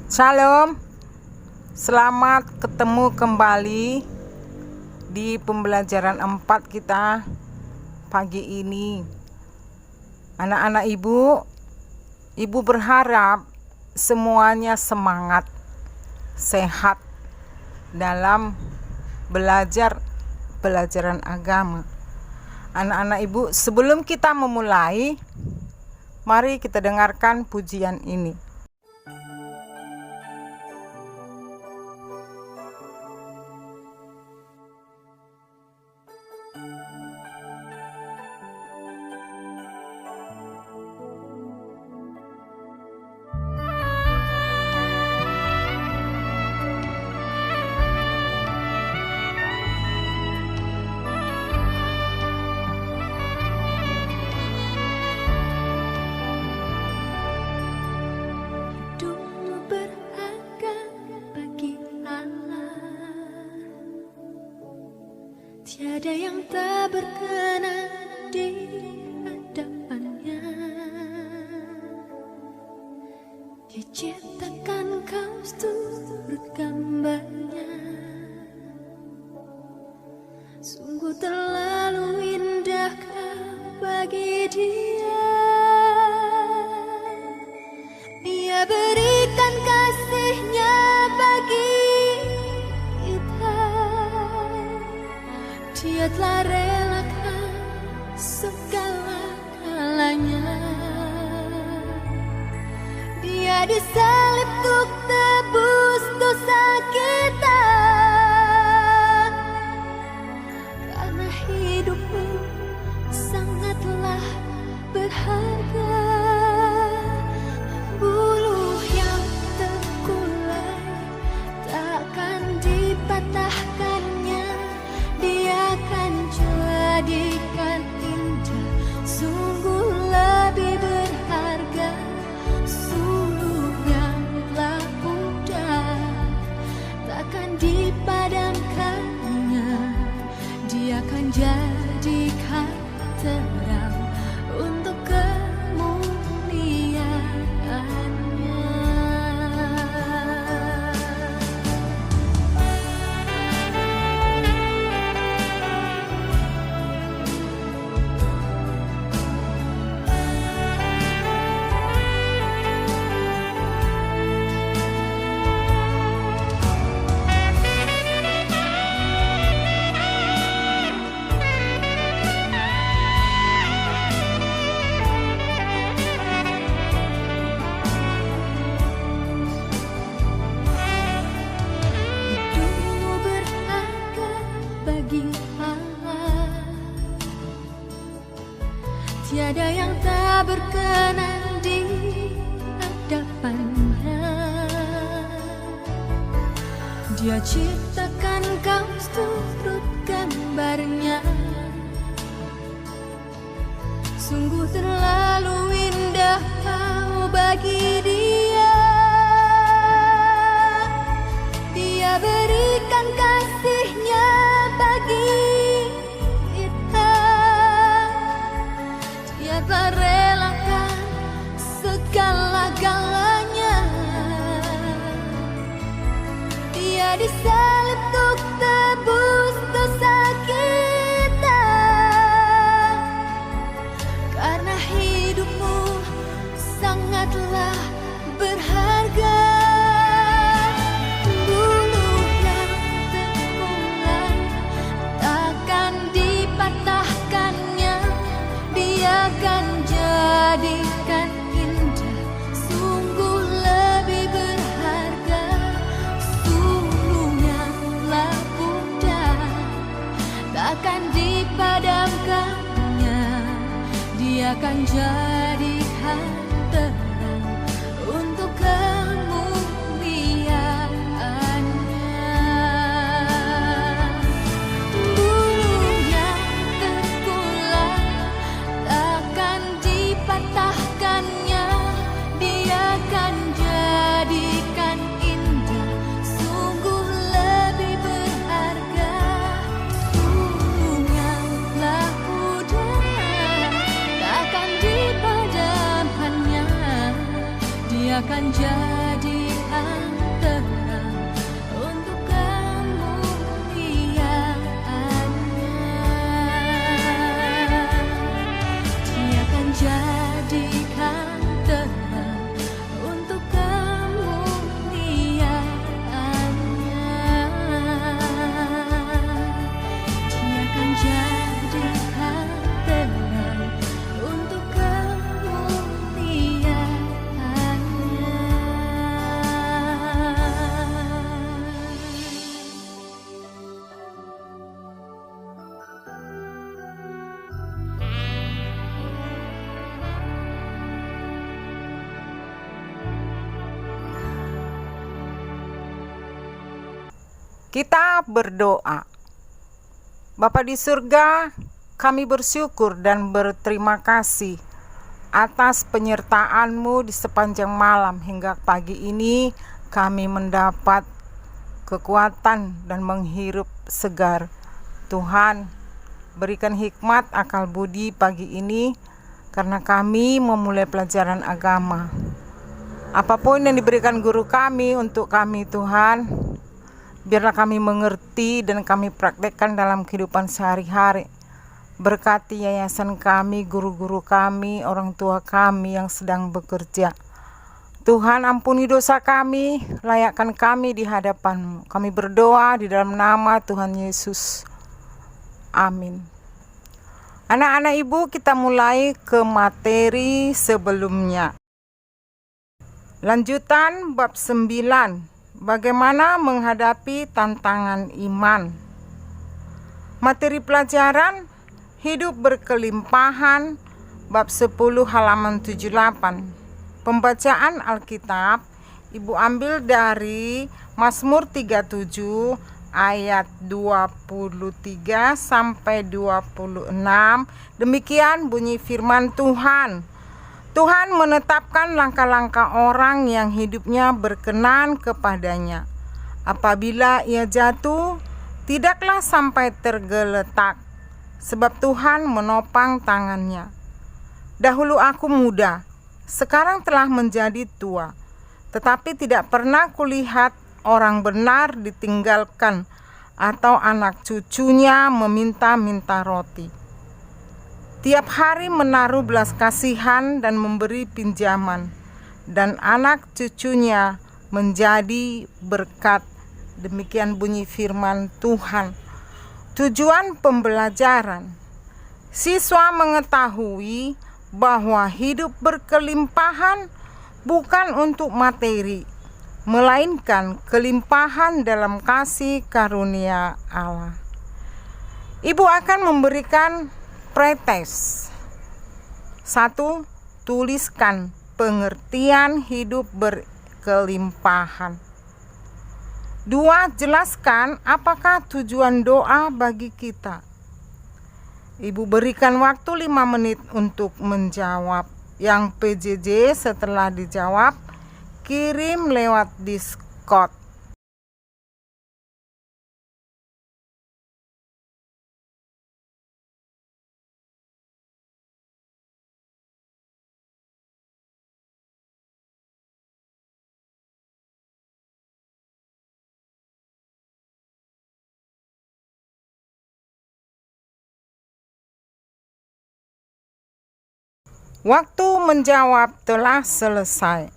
Shalom, selamat ketemu kembali di pembelajaran 4 kita pagi ini. Anak-anak ibu berharap semuanya semangat, sehat dalam pelajaran agama. Anak-anak ibu, sebelum kita memulai, mari kita dengarkan pujian ini. Tiada yang tak berkenan di hadapannya. Dia ciptakan kau seturut gambarnya. Sungguh terlalu indah kau bagi dia. Dia berikan kasihnya bagi kita. Dia telah relakan segala-galanya. Dia disalib untuk tebus dosa kita. Karena hidupmu sangatlah berharga. Buluh yang terkulai takkan dipatahkannya. Dia akan jadikan indah, sungguh lebih berharga. Suluh yang telah pudar takkan dipadamkannya. Dia akan jadikan terang untuk kemuliaannya. Tiada yang tak berkenan di hadapannya. Dia ciptakan kau seturut gambarnya. Sungguh terlalu indah kau bagi dia. Dia berikan kasihnya bagi telah relakan segala-galanya. Dia disalib untuk tebus dosa kita. Karena hidupmu sangatlah berharga. Buluh yang terkulai takkan dipatahkannya. Dia akan jadikan indah, sungguh lebih berharga. Suluhnya Kita berdoa. Bapa di surga, kami bersyukur dan berterima kasih atas penyertaan-Mu di sepanjang malam hingga pagi ini kami mendapat kekuatan dan menghirup segar. Tuhan, berikan hikmat akal budi pagi ini karena kami memulai pelajaran agama. Apapun yang diberikan guru kami untuk kami, Tuhan, biarlah kami mengerti dan kami praktekkan dalam kehidupan sehari-hari. Berkati yayasan kami, guru-guru kami, orang tua kami yang sedang bekerja. Tuhan, ampuni dosa kami, layakkan kami di hadapan-Mu. Kami berdoa di dalam nama Tuhan Yesus. Amin. Anak-anak Ibu, kita mulai ke materi sebelumnya. Lanjutan bab 9. Bagaimana menghadapi tantangan iman. Materi pelajaran hidup berkelimpahan bab 10 halaman 78. Pembacaan Alkitab Ibu ambil dari Mazmur 37 ayat 23 sampai 26. Demikian bunyi firman Tuhan. Tuhan menetapkan langkah-langkah orang yang hidupnya berkenan kepadanya. Apabila ia jatuh, tidaklah sampai tergeletak, sebab Tuhan menopang tangannya. Dahulu aku muda, sekarang telah menjadi tua, tetapi tidak pernah kulihat orang benar ditinggalkan atau anak cucunya meminta-minta roti. Tiap hari menaruh belas kasihan dan memberi pinjaman, dan anak cucunya menjadi berkat. Demikian bunyi firman Tuhan. Tujuan pembelajaran. Siswa mengetahui bahwa hidup berkelimpahan bukan untuk materi, melainkan kelimpahan dalam kasih karunia Allah. Ibu akan memberikan pretest. 1. Tuliskan pengertian hidup berkelimpahan. 2. Jelaskan apakah tujuan doa bagi kita. Ibu berikan waktu 5 menit untuk menjawab. Yang PJJ setelah dijawab, kirim lewat Discord. Waktu menjawab telah selesai.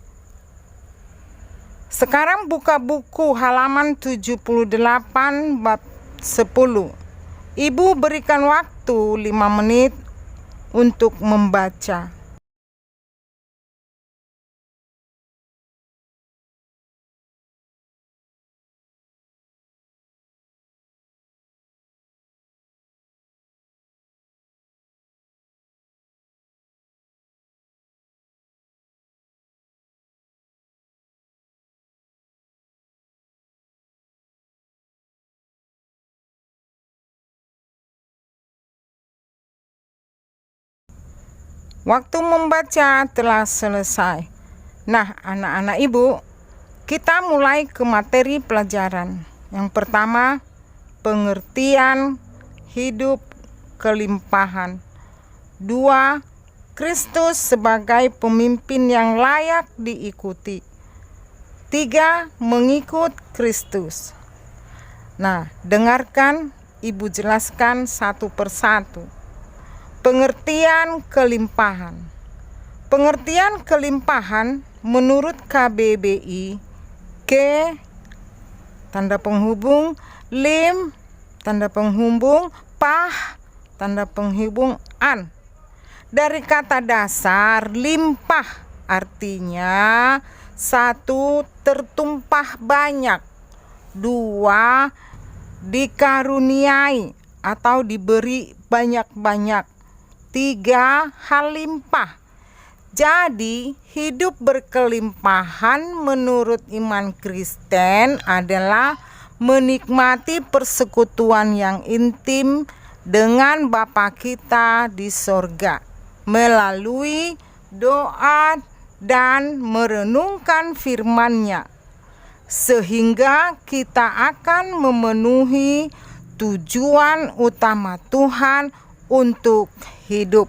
Sekarang buka buku halaman 78 bab 10. Ibu berikan waktu 5 menit untuk membaca. Waktu membaca telah selesai. Nah, anak-anak Ibu, kita mulai ke materi pelajaran. Yang pertama, pengertian hidup kelimpahan. 2. Kristus sebagai pemimpin yang layak diikuti. 3. Mengikut Kristus. Nah, dengarkan Ibu jelaskan satu persatu. Pengertian kelimpahan. Pengertian kelimpahan menurut KBBI, ke tanda penghubung, lim tanda penghubung, pah tanda penghubung an. Dari kata dasar limpah artinya 1. Tertumpah banyak. 2. Dikaruniai atau diberi banyak-banyak. 3. Hal limpah. Jadi hidup berkelimpahan menurut iman Kristen adalah menikmati persekutuan yang intim dengan Bapa kita di sorga melalui doa dan merenungkan firman-Nya, sehingga kita akan memenuhi tujuan utama Tuhan untuk hidup.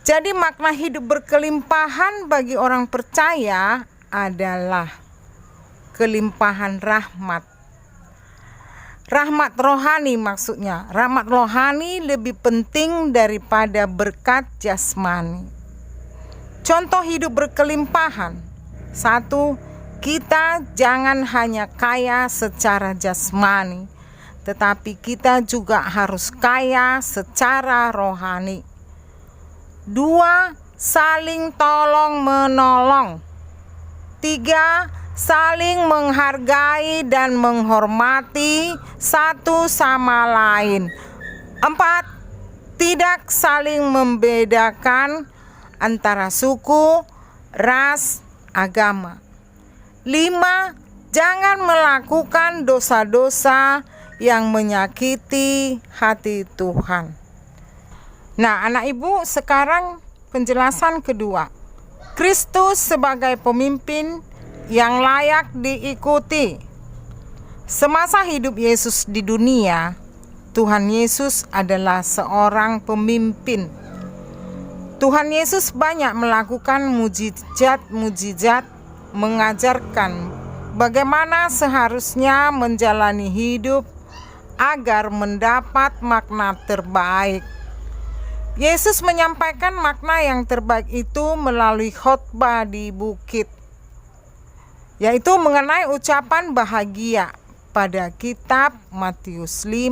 Jadi makna hidup berkelimpahan bagi orang percaya adalah kelimpahan rahmat. Rahmat rohani maksudnya. Rahmat rohani lebih penting daripada berkat jasmani. Contoh hidup berkelimpahan. 1. Kita jangan hanya kaya secara jasmani, tetapi kita juga harus kaya secara rohani. 2. Saling tolong menolong. 3. Saling menghargai dan menghormati satu sama lain. 4. Tidak saling membedakan antara suku, ras, agama. 5. Jangan melakukan dosa-dosa yang menyakiti hati Tuhan. Nah, anak ibu, sekarang penjelasan kedua. Kristus sebagai pemimpin yang layak diikuti. Semasa hidup Yesus di dunia, Tuhan Yesus adalah seorang pemimpin. Tuhan Yesus banyak melakukan mujizat-mujizat, mengajarkan bagaimana seharusnya menjalani hidup agar mendapat makna terbaik. Yesus menyampaikan makna yang terbaik itu melalui khotbah di bukit, yaitu mengenai ucapan bahagia pada kitab Matius 5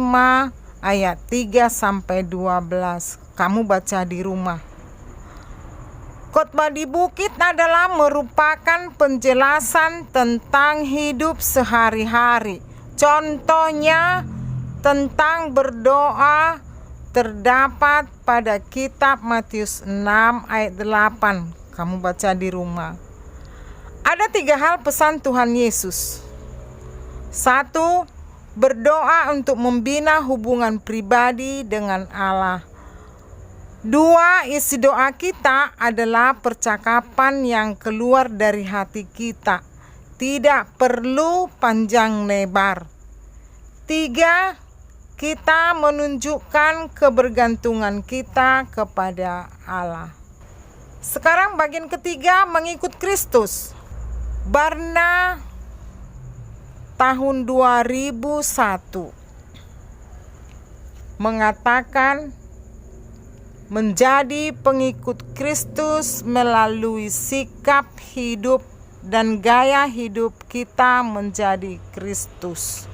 ayat 3-12. Kamu baca di rumah. Khotbah di bukit adalah merupakan penjelasan tentang hidup sehari-hari. Contohnya tentang berdoa terdapat pada kitab Matius 6 ayat 8. Kamu baca di rumah. Ada 3 hal pesan Tuhan Yesus. 1. Berdoa untuk membina hubungan pribadi dengan Allah. 2. Isi doa kita adalah percakapan yang keluar dari hati kita. Tidak perlu panjang lebar. 3. Kita menunjukkan kebergantungan kita kepada Allah. Sekarang bagian ketiga, mengikut Kristus. Barna tahun 2001 mengatakan menjadi pengikut Kristus melalui sikap hidup dan gaya hidup kita menjadi Kristus.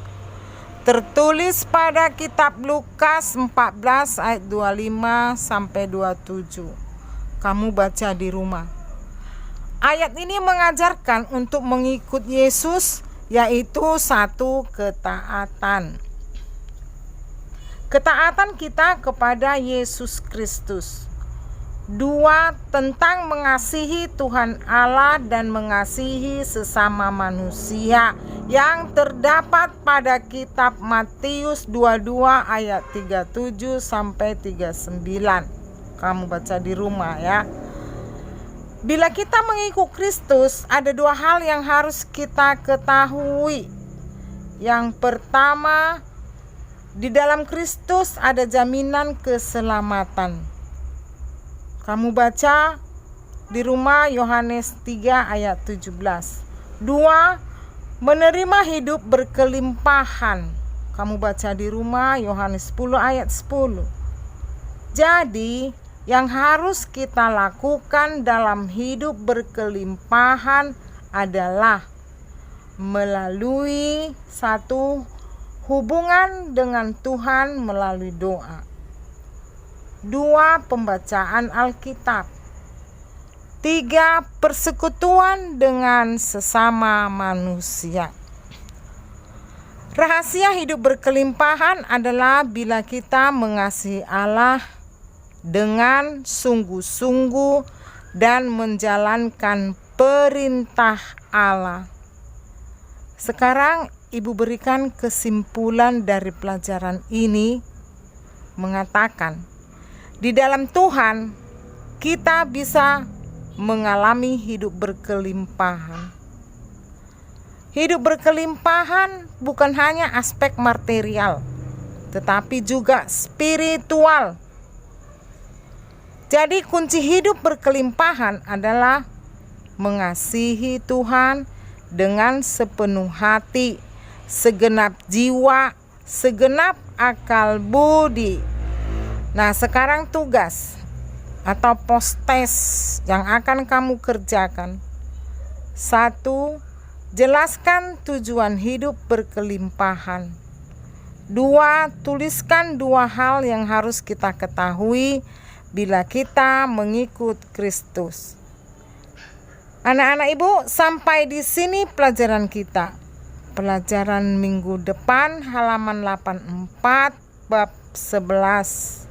Tertulis pada kitab Lukas 14 ayat 25-27. Kamu baca di rumah. Ayat ini mengajarkan untuk mengikut Yesus, yaitu 1. Ketaatan. Ketaatan kita kepada Yesus Kristus. 2. Tentang mengasihi Tuhan Allah dan mengasihi sesama manusia yang terdapat pada kitab Matius 22 ayat 37-39. Kamu baca di rumah ya. Bila kita mengikut Kristus, ada 2 hal yang harus kita ketahui. Yang pertama, di dalam Kristus ada jaminan keselamatan. Kamu baca di rumah Yohanes 3 ayat 17. 2. Menerima hidup berkelimpahan. Kamu baca di rumah Yohanes 10 ayat 10. Jadi, yang harus kita lakukan dalam hidup berkelimpahan adalah melalui 1. Hubungan dengan Tuhan melalui doa. 2. Pembacaan Alkitab. 3. Persekutuan dengan sesama manusia. Rahasia hidup berkelimpahan adalah bila kita mengasihi Allah dengan sungguh-sungguh dan menjalankan perintah Allah. Sekarang Ibu berikan kesimpulan dari pelajaran ini mengatakan, di dalam Tuhan kita bisa mengalami hidup berkelimpahan. Hidup berkelimpahan bukan hanya aspek material, tetapi juga spiritual. Jadi kunci hidup berkelimpahan adalah mengasihi Tuhan dengan sepenuh hati, segenap jiwa, segenap akal budi. Nah, sekarang tugas atau postes yang akan kamu kerjakan. 1. Jelaskan tujuan hidup berkelimpahan. 2. Tuliskan 2 hal yang harus kita ketahui bila kita mengikut Kristus. Anak-anak Ibu, sampai di sini pelajaran kita. Pelajaran minggu depan halaman 84 bab 11.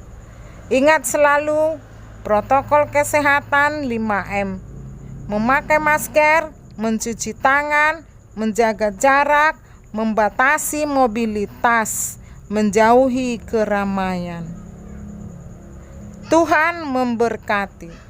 Ingat selalu protokol kesehatan 5M. Memakai masker, mencuci tangan, menjaga jarak, membatasi mobilitas, menjauhi keramaian. Tuhan memberkati.